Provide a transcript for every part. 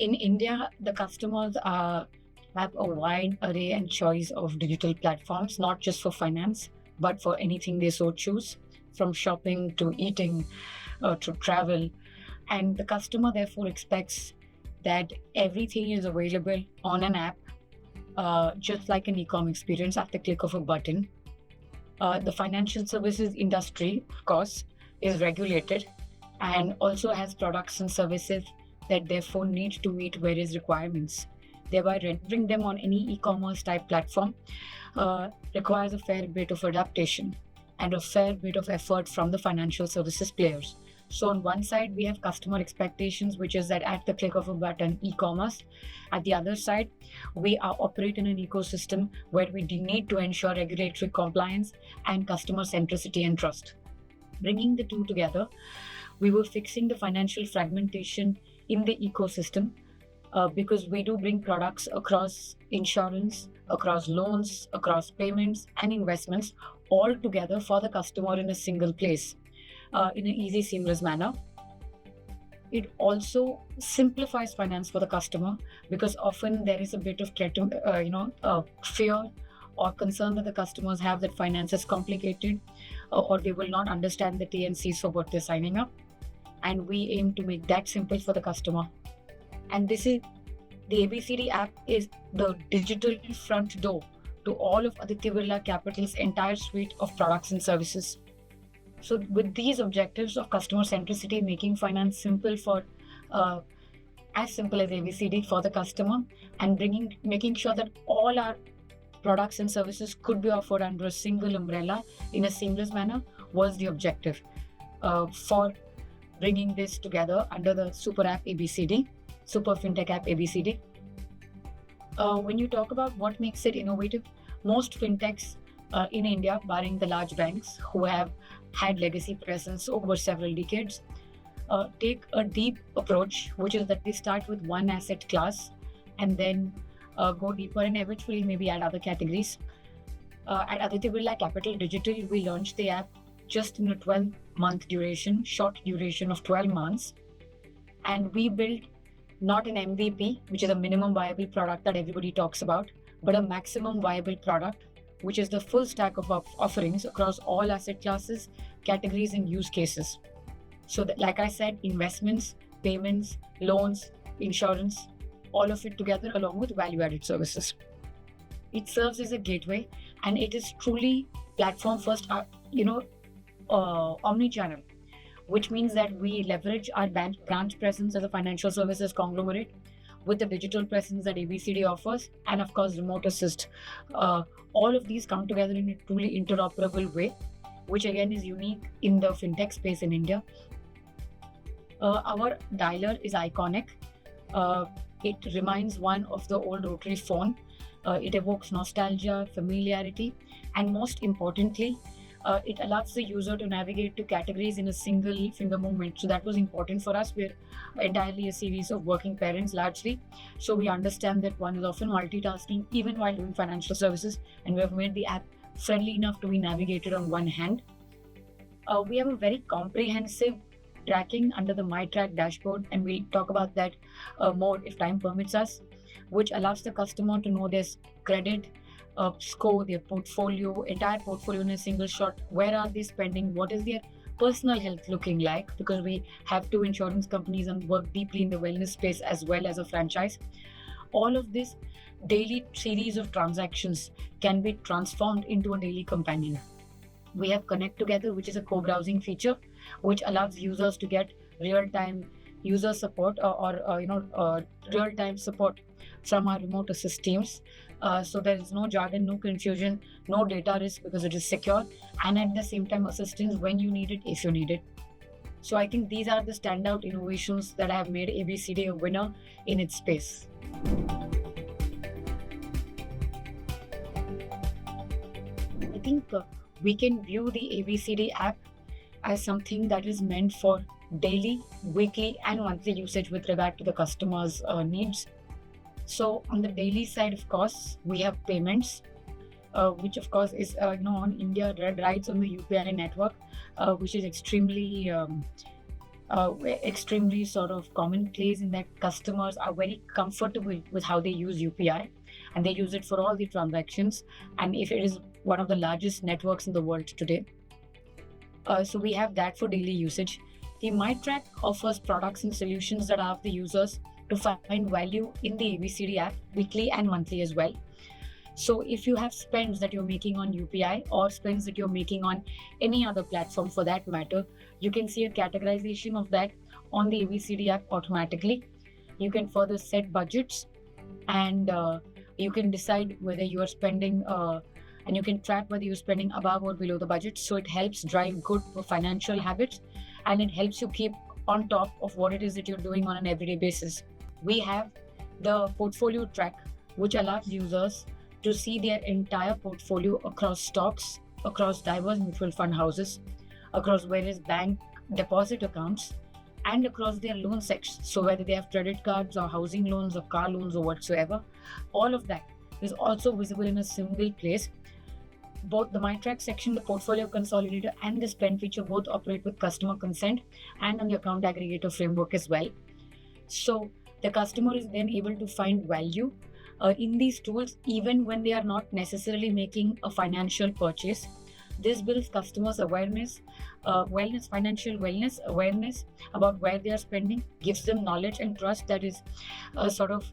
In India, the customers have a wide array and choice of digital platforms, not just for finance, but for anything they so choose, from shopping to eating to travel. And the customer therefore expects that everything is available on an app, just like an e-com experience at the click of a button. The financial services industry, of course, is regulated and also has products and services that therefore need to meet various requirements. Thereby, rendering them on any e-commerce type platform requires a fair bit of adaptation and a fair bit of effort from the financial services players. So on one side, we have customer expectations, which is that at the click of a button, e-commerce. At the other side, we are operate in an ecosystem where we need to ensure regulatory compliance and customer centricity and trust. Bringing the two together, we were fixing the financial fragmentation in the ecosystem because we do bring products across insurance, across loans, across payments and investments all together for the customer in a single place in an easy, seamless manner. It also simplifies finance for the customer because often there is a bit of fear or concern that the customers have that finance is complicated or they will not understand the T&Cs for what they're signing up. And we aim to make that simple for the customer. And this is the ABCD app is the digital front door to all of Aditya Birla Capital's entire suite of products and services. So with these objectives of customer centricity, making finance simple for as simple as ABCD for the customer, and making sure that all our products and services could be offered under a single umbrella in a seamless manner was the objective for bringing this together under the Super App ABCD, Super FinTech App ABCD. When you talk about what makes it innovative, most fintechs in India, barring the large banks who have had legacy presence over several decades, take a deep approach, which is that they start with one asset class and then go deeper and eventually maybe add other categories. At Aditya Birla Capital Digital, we launched the app just in a 12-month duration, short duration of 12 months. And we built not an MVP, which is a minimum viable product that everybody talks about, but a maximum viable product, which is the full stack of offerings across all asset classes, categories, and use cases. So that, like I said, investments, payments, loans, insurance, all of it together along with value-added services. It serves as a gateway and it is truly platform first, omni-channel, which means that we leverage our branch presence as a financial services conglomerate with the digital presence that ABCD offers, and of course, remote assist. All of these come together in a truly interoperable way, which again is unique in the fintech space in India. Our dialer is iconic. It reminds one of the old rotary phone. It evokes nostalgia, familiarity, and most importantly, it allows the user to navigate to categories in a single finger movement. So that was important for us. We're entirely a series of working parents largely. So we understand that one is often multitasking even while doing financial services, and we have made the app friendly enough to be navigated on one hand. We have a very comprehensive tracking under the MyTrack dashboard, and we'll talk about that more if time permits us, which allows the customer to know their credit, score, their portfolio, entire portfolio in a single shot. Where are they spending? What is their personal health looking like? Because we have two insurance companies and work deeply in the wellness space as well as a franchise. All of this daily series of transactions can be transformed into a daily companion. We have Connect Together, which is a co-browsing feature, which allows users to get real-time user support or real-time support from our remote assist teams. So there is no jargon, no confusion, no data risk because it is secure, and at the same time assistance when you need it, if you need it. So I think these are the standout innovations that have made ABCD a winner in its space. I think we can view the ABCD app as something that is meant for daily, weekly, and monthly usage with regard to the customer's needs. So on the daily side, of course, we have payments, which of course is on India rides on the UPI network, which is extremely extremely sort of commonplace in that customers are very comfortable with how they use UPI, and they use it for all the transactions. And if it is one of the largest networks in the world today, so we have that for daily usage. The MyTrack offers products and solutions that allow the users to find value in the ABCD app weekly and monthly as well. So if you have spends that you're making on UPI or spends that you're making on any other platform for that matter, you can see a categorization of that on the ABCD app automatically. You can further set budgets, and you can decide whether you are spending and you can track whether you're spending above or below the budget. So it helps drive good financial habits, and it helps you keep on top of what it is that you're doing on an everyday basis. We have the portfolio track, which allows users to see their entire portfolio across stocks, across diverse mutual fund houses, across various bank deposit accounts, and across their loan sections. So whether they have credit cards or housing loans or car loans or whatsoever, all of that is also visible in a single place. Both the MyTrack section, the portfolio consolidator, and the spend feature both operate with customer consent and on the account aggregator framework as well. So the customer is then able to find value in these tools even when they are not necessarily making a financial purchase. This builds customers' awareness, financial wellness, awareness about where they are spending, gives them knowledge and trust that is sort of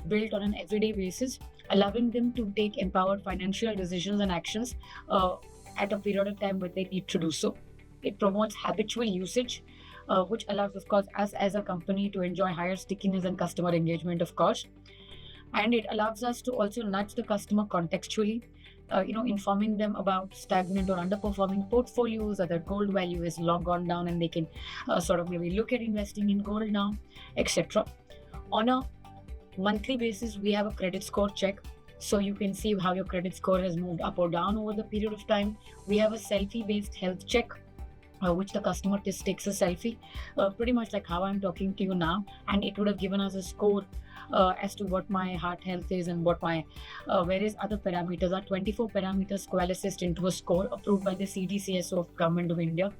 built on an everyday basis, allowing them to take empowered financial decisions and actions at a period of time when they need to do so. It promotes habitual usage, which allows, of course, us as a company to enjoy higher stickiness and customer engagement, of course. And it allows us to also nudge the customer contextually, informing them about stagnant or underperforming portfolios, or their gold value is long gone down and they can sort of maybe look at investing in gold now, etc. On a monthly basis, we have a credit score check. So you can see how your credit score has moved up or down over the period of time. We have a selfie-based health check, which the customer just takes a selfie, pretty much like how I'm talking to you now, and it would have given us a score as to what my heart health is and what my various other parameters are. 24 parameters coalesced into a score approved by the CDCSO of Government of India.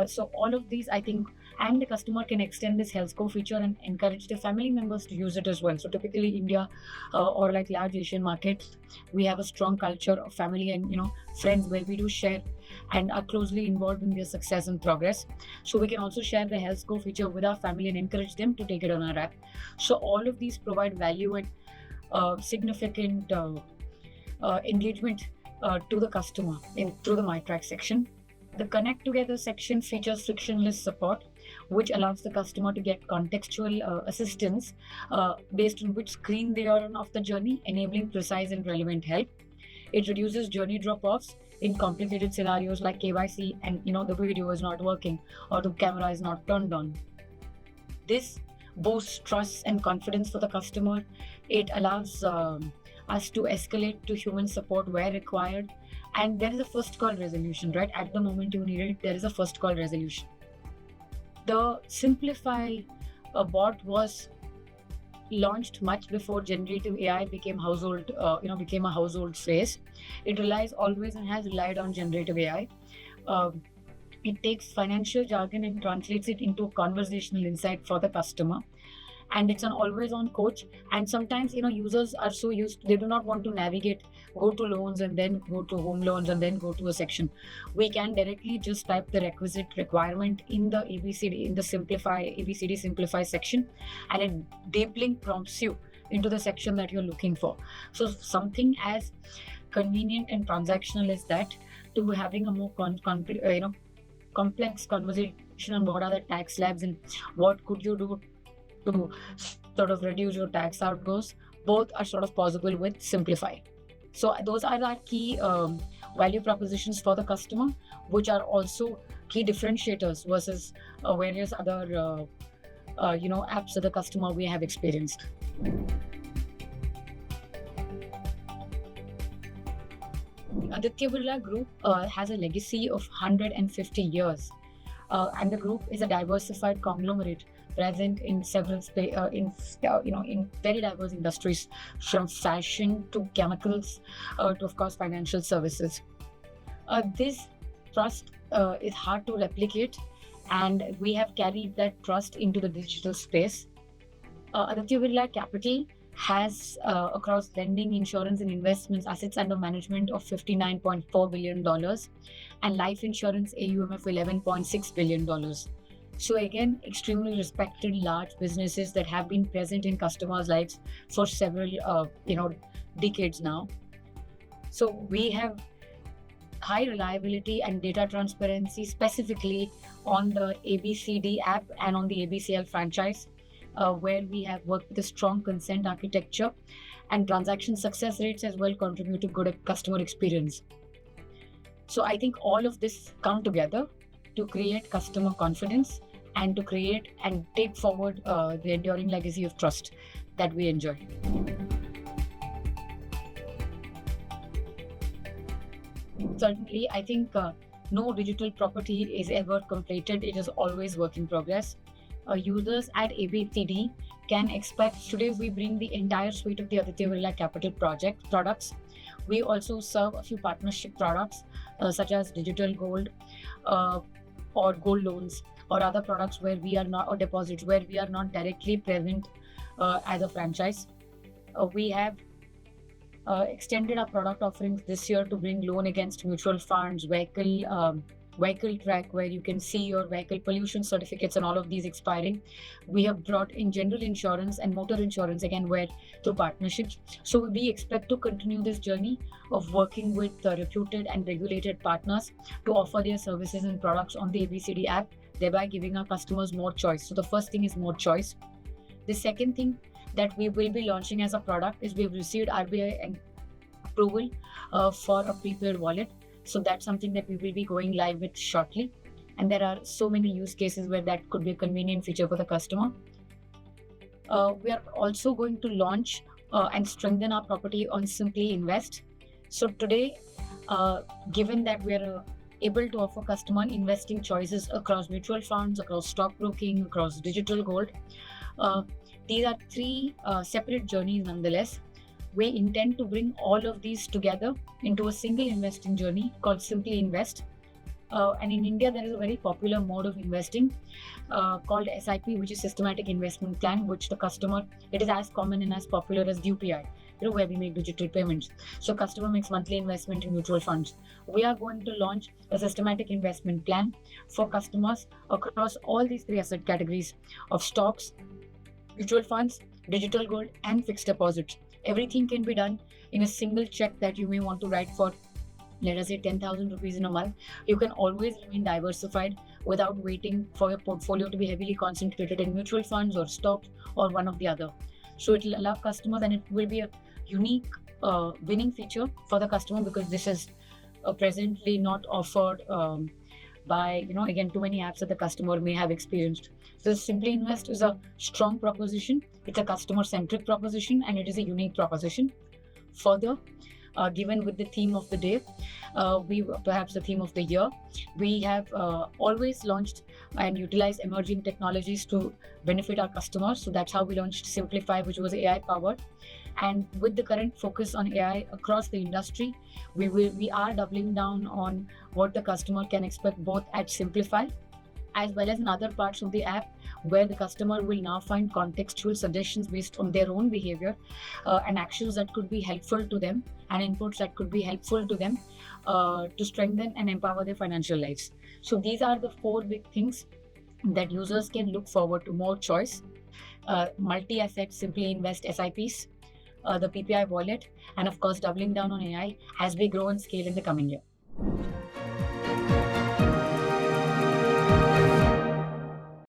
So all of these, I think, and the customer can extend this health score feature and encourage their family members to use it as well. So typically India or like large Asian markets, we have a strong culture of family and friends where we do share and are closely involved in their success and progress. So we can also share the health score feature with our family and encourage them to take it on our app. So all of these provide value and significant engagement to the customer through the MyTrack section. The Connect Together section features frictionless support, which allows the customer to get contextual assistance based on which screen they are on of the journey, enabling precise and relevant help. It reduces journey drop-offs in complicated scenarios like KYC and the video is not working or the camera is not turned on. This boosts trust and confidence for the customer. It allows us to escalate to human support where required. And there is a first call resolution, right? At the moment you need it, there is a first call resolution. The Simplify bot was launched much before generative AI became became a household phrase. It relies always and has relied on generative AI. It takes financial jargon and translates it into a conversational insight for the customer. And it's an always-on coach. And sometimes, users are so used, they do not want to navigate, go to loans and then go to home loans and then go to a section. We can directly just type the requisite requirement in the ABCD Simplify section, and it deep link prompts you into the section that you're looking for. So something as convenient and transactional as that to having a more complex conversation on what are the tax slabs and what could you do to sort of reduce your tax outgoes, both are sort of possible with Simplify. So those are our key value propositions for the customer, which are also key differentiators versus various other apps that the customer we have experienced. Aditya Birla Group has a legacy of 150 years, and the group is a diversified conglomerate present in several in very diverse industries, from fashion to chemicals to, of course, financial services. This trust is hard to replicate, and we have carried that trust into the digital space. Aditya Birla Capital has across lending, insurance, and investments assets under management of $59.4 billion and life insurance AUM of $11.6 billion. So again, extremely respected large businesses that have been present in customers' lives for several decades now. So we have high reliability and data transparency specifically on the ABCD app and on the ABCL franchise, where we have worked with a strong consent architecture, and transaction success rates as well contribute to good customer experience. So I think all of this come together to create customer confidence and to create and take forward the enduring legacy of trust that we enjoy. Certainly, I think no digital property is ever completed. It is always work in progress. Users at ABCD can expect, today we bring the entire suite of the Aditya Birla Capital project products. We also serve a few partnership products such as digital gold or gold loans or other products where we are not, or deposits where we are not directly present as a franchise. We have extended our product offerings this year to bring loan against mutual funds, vehicle track, where you can see your vehicle pollution certificates and all of these expiring. We have brought in general insurance and motor insurance, again, where through partnerships. So we expect to continue this journey of working with reputed and regulated partners to offer their services and products on the ABCD app, thereby giving our customers more choice. So the first thing is more choice. The second thing that we will be launching as a product is we've received RBI approval for a prepaid wallet. So that's something that we will be going live with shortly. And there are so many use cases where that could be a convenient feature for the customer. We are also going to launch and strengthen our property on Simply Invest. So today, given that we are able to offer customer investing choices across mutual funds, across stockbroking, across digital gold, these are three separate journeys nonetheless. We intend to bring all of these together into a single investing journey called Simply Invest. And in India, there is a very popular mode of investing called SIP, which is Systematic Investment Plan, which the customer, it is as common and as popular as UPI, where we make digital payments. So customer makes monthly investment in mutual funds. We are going to launch a systematic investment plan for customers across all these three asset categories of stocks, mutual funds, digital gold, and fixed deposits. Everything can be done in a single check that you may want to write for, let us say, 10,000 rupees in a month. You can always remain diversified without waiting for your portfolio to be heavily concentrated in mutual funds or stocks or one of the other. So it will allow customers, and it will be a unique winning feature for the customer, because this is presently not offered by, again, too many apps that the customer may have experienced. So Simply Invest is a strong proposition. It's a customer-centric proposition, and it is a unique proposition. Further, given with the theme of the day, perhaps the theme of the year, we have always launched and utilized emerging technologies to benefit our customers. So that's how we launched Simplify, which was AI powered. And with the current focus on AI across the industry, we are doubling down on what the customer can expect both at Simplify as well as in other parts of the app, where the customer will now find contextual suggestions based on their own behavior and actions that could be helpful to them and inputs that could be helpful to them to strengthen and empower their financial lives. So these are the four big things that users can look forward to: more choice, multi-asset Simply Invest SIPs, the PPI wallet, and of course doubling down on AI as we grow and scale in the coming year.